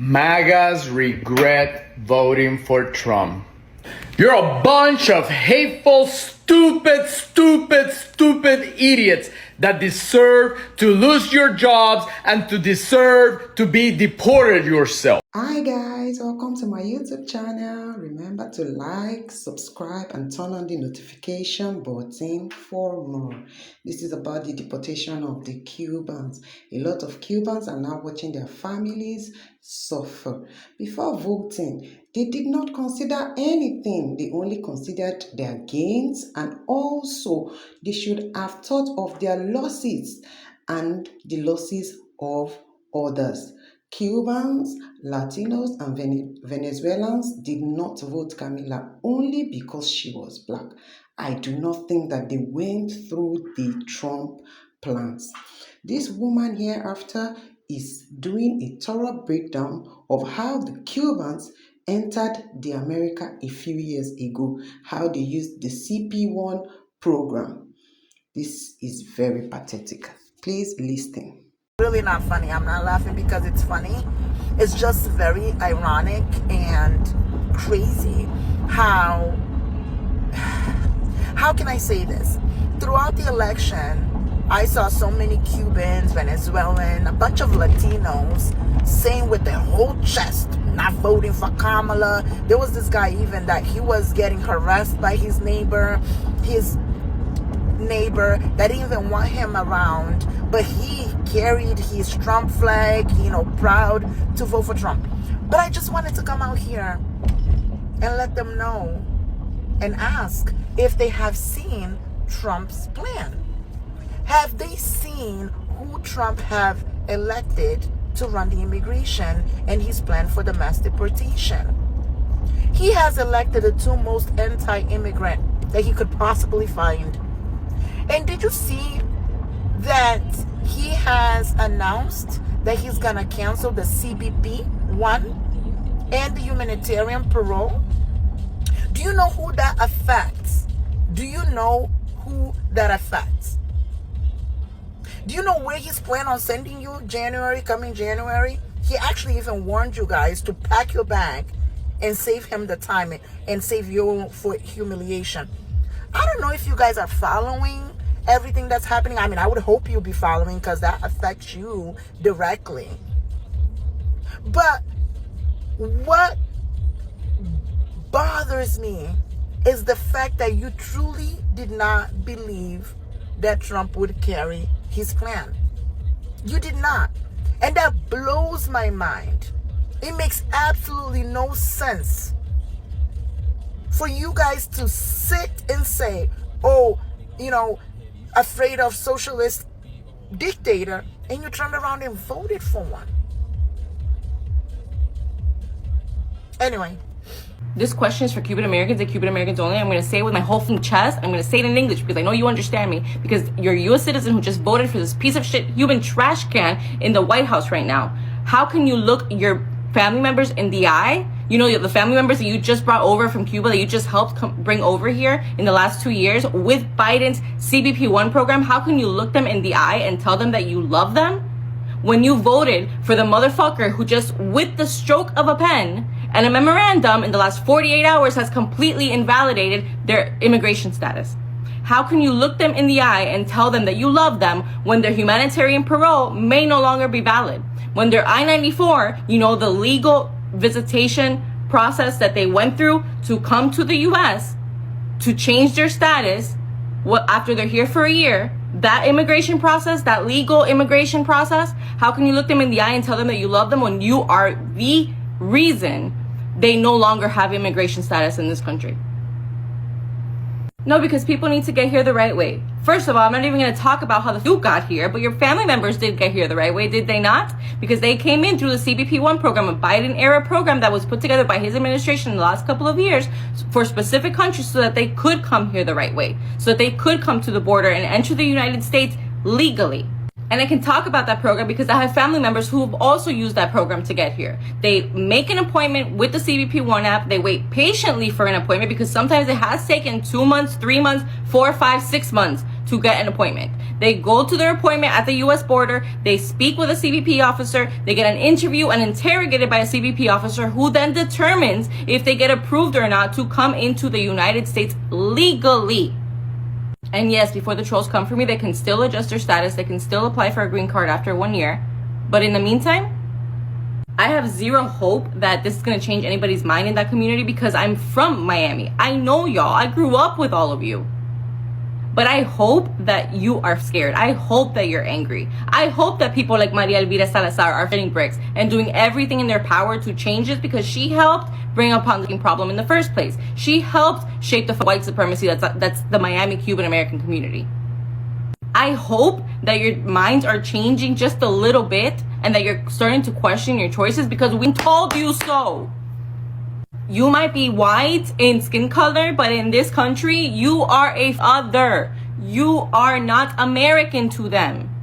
MAGAs regret voting for Trump. You're a bunch of hateful, stupid idiots that deserve to lose your jobs and to deserve to be deported yourself. Hi guys, welcome to my YouTube channel. Remember to like, subscribe and turn on the notification button for more. This is about the deportation of the Cubans. A lot of Cubans are now watching their families suffer. Before voting, they did not consider anything. They only considered their gains, and also they should have thought of their losses and the losses of others. Cubans, Latinos, and Venezuelans did not vote Camila only because she was black. I do not think that they went through the Trump plans. This woman hereafter is doing a thorough breakdown of how the Cubans entered the America a few years ago, how they used the CP1 program. This is very pathetic. Please listen. Really not funny. I'm not laughing because it's funny. It's just very ironic and crazy how can I say this? Throughout the election, I saw so many Cubans, Venezuelan, a bunch of Latinos saying with their whole chest, not voting for Kamala. There was this guy even that he was getting harassed by his neighbor that didn't even want him around, but he carried his Trump flag, proud to vote for Trump. But I just wanted to come out here and let them know and ask if they have seen Trump's plan. Have they seen who Trump have elected to run the immigration and his plan for the mass deportation? He has elected the two most anti-immigrant that he could possibly find. And did you see that he has announced that he's gonna cancel the CBP-1 and the humanitarian parole? Do you know who that affects? Do you know who that affects? Do you know where he's planning on sending you coming January? He actually even warned you guys to pack your bag and save him the time and save you for humiliation. I don't know if you guys are following everything that's happening. I mean, I would hope you'll be following because that affects you directly. But what bothers me is the fact that you truly did not believe that Trump would carry his plan. You did not. And that blows my mind. It makes absolutely no sense for you guys to sit and say, afraid of socialist dictator, and you turned around and voted for one. Anyway. This question is for Cuban Americans and Cuban Americans only. I'm going to say it with my whole chest. I'm going to say it in English because I know you understand me. Because you're a U.S. citizen who just voted for this piece of shit human trash can in the White House right now. How can you look your family members in the eye? The family members that you just brought over from Cuba, that you just helped bring over here in the last 2 years with Biden's CBP-1 program. How can you look them in the eye and tell them that you love them when you voted for the motherfucker who just, with the stroke of a pen and a memorandum in the last 48 hours, has completely invalidated their immigration status? How can you look them in the eye and tell them that you love them when their humanitarian parole may no longer be valid? When their I-94, the legal visitation process that they went through to come to the U.S. to change their status after they're here for a year, that immigration process, that legal immigration process, how can you look them in the eye and tell them that you love them when you are the reason they no longer have immigration status in this country? No, because people need to get here the right way. First of all, I'm not even going to talk about how the Duke got here, but your family members did get here the right way, did they not? Because they came in through the CBP-1 program, a Biden-era program that was put together by his administration in the last couple of years for specific countries so that they could come here the right way, so that they could come to the border and enter the United States legally. And I can talk about that program because I have family members who have also used that program to get here. They make an appointment with the CBP-1 app. They wait patiently for an appointment because sometimes it has taken 2 months, 3 months, 4, 5, 6 months to get an appointment. They go to their appointment at the US border, they speak with a CBP officer, they get an interview and interrogated by a CBP officer who then determines if they get approved or not to come into the United States legally. And yes, before the trolls come for me, they can still adjust their status, they can still apply for a green card after 1 year. But in the meantime, I have zero hope that this is going to change anybody's mind in that community because I'm from Miami. I know y'all. I grew up with all of you. But I hope that you are scared. I hope that you're angry. I hope that people like Maria Elvira Salazar are hitting bricks and doing everything in their power to change this because she helped bring upon the problem in the first place. She helped shape the white supremacy that's the Miami Cuban American community. I hope that your minds are changing just a little bit and that you're starting to question your choices because we told you so. You might be white in skin color, but in this country, you are a other. You are not American to them.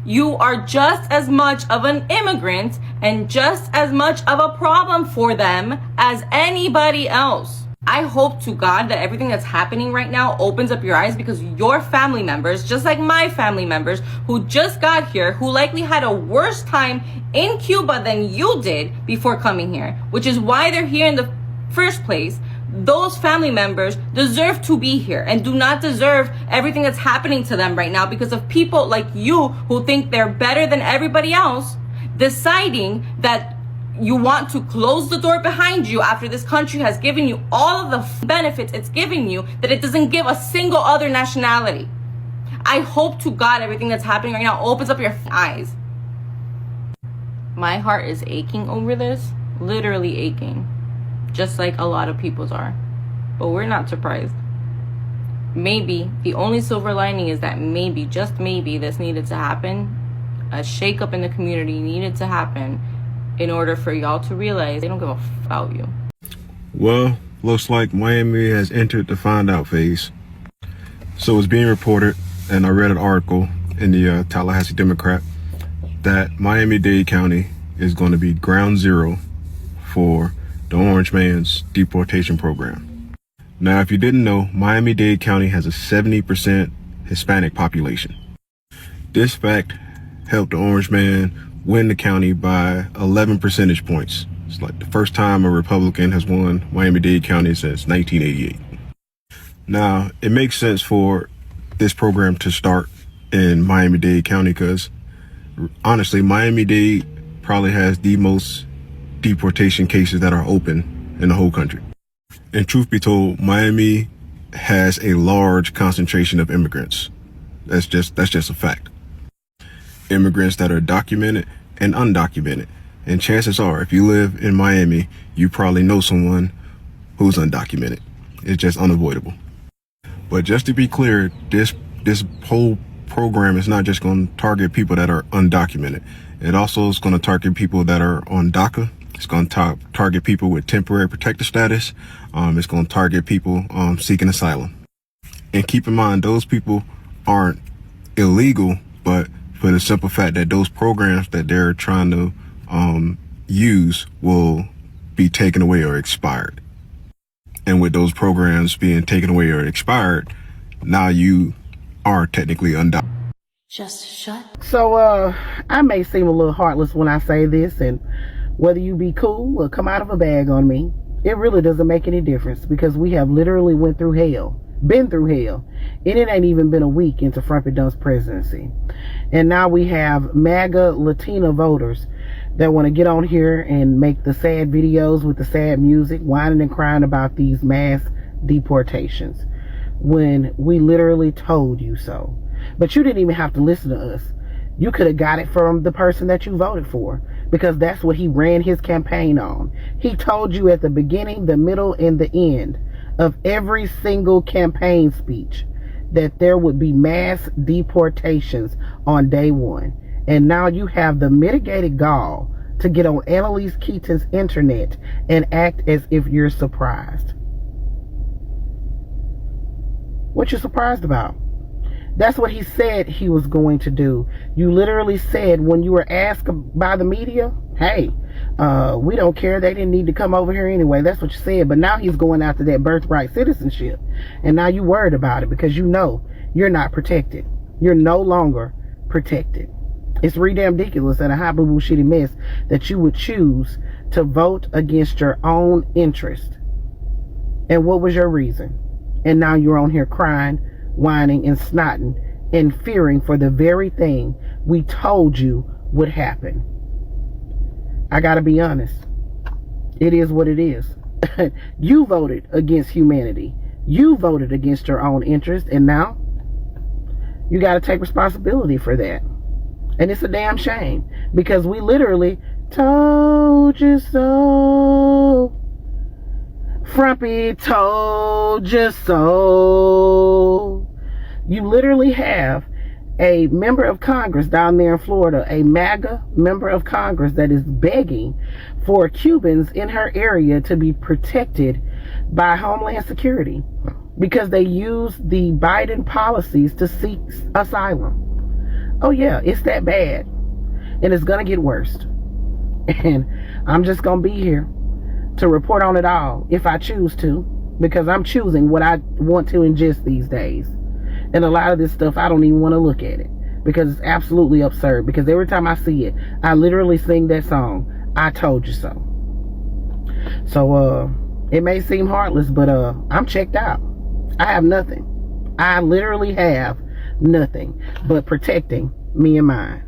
You are just as much of an immigrant and just as much of a problem for them as anybody else. I hope to God that everything that's happening right now opens up your eyes because your family members, just like my family members who just got here, who likely had a worse time in Cuba than you did before coming here, which is why they're here in the first place, those family members deserve to be here and do not deserve everything that's happening to them right now because of people like you who think they're better than everybody else, deciding that you want to close the door behind you after this country has given you all of the benefits it's giving you that it doesn't give a single other nationality. I hope to God everything that's happening right now opens up your eyes. My heart is aching over this, literally aching, just like a lot of people's are. But we're not surprised. Maybe the only silver lining is that maybe, just maybe, this needed to happen. A shakeup in the community needed to happen in order for y'all to realize they don't give a f about you. Well, looks like Miami has entered the find out phase. So it's being reported, and I read an article in the Tallahassee Democrat, that Miami-Dade County is going to be ground zero for the Orange Man's deportation program. Now, if you didn't know, Miami-Dade County has a 70% Hispanic population. This fact helped the Orange Man win the county by 11 percentage points. It's like the first time a Republican has won Miami-Dade County since 1988. Now, it makes sense for this program to start in Miami-Dade County because, honestly, Miami-Dade probably has the most deportation cases that are open in the whole country. And truth be told, Miami has a large concentration of immigrants. That's just a fact. Immigrants that are documented and undocumented. And chances are, if you live in Miami, you probably know someone who's undocumented. It's just unavoidable. But just to be clear, this whole program is not just going to target people that are undocumented. It also is going to target people that are on DACA. It's going to target people with temporary protected status. It's going to target people seeking asylum. And keep in mind, those people aren't illegal, but for the simple fact that those programs that they're trying to use will be taken away or expired. And with those programs being taken away or expired, now you are technically undocumented. Just shut. So I may seem a little heartless when I say this, and whether you be cool or come out of a bag on me, it really doesn't make any difference because we have literally been through hell, and it ain't even been a week into Trumpy Dump's presidency. And now we have MAGA Latina voters that want to get on here and make the sad videos with the sad music, whining and crying about these mass deportations when we literally told you so. But you didn't even have to listen to us. You could have got it from the person that you voted for because that's what he ran his campaign on. He told you at the beginning, the middle, and the end of every single campaign speech that there would be mass deportations on day one. And now you have the mitigated gall to get on Annalise Keaton's internet and act as if you're surprised. What you surprised about? That's what he said he was going to do. You literally said when you were asked by the media, hey, we don't care. They didn't need to come over here anyway. That's what you said. But now he's going after that birthright citizenship. And now you worried about it because you know you're not protected. You're no longer protected. It's ridiculous and a high boo boo shitty mess that you would choose to vote against your own interest. And what was your reason? And now you're on here crying, whining, and snotting and fearing for the very thing we told you would happen. I gotta be honest. It is what it is. You voted against humanity. You voted against your own interest, and now you gotta take responsibility for that. And it's a damn shame, because we literally told you so. Frumpy told you so. You literally have a member of Congress down there in Florida, a MAGA member of Congress, that is begging for Cubans in her area to be protected by Homeland Security because they use the Biden policies to seek asylum. Oh yeah, it's that bad. And it's gonna get worse. And I'm just gonna be here to report on it all if I choose to, because I'm choosing what I want to ingest these days. And a lot of this stuff, I don't even want to look at it because it's absolutely absurd. Because every time I see it, I literally sing that song, I told you so. So it may seem heartless, but I'm checked out. I have nothing. I literally have nothing but protecting me and mine.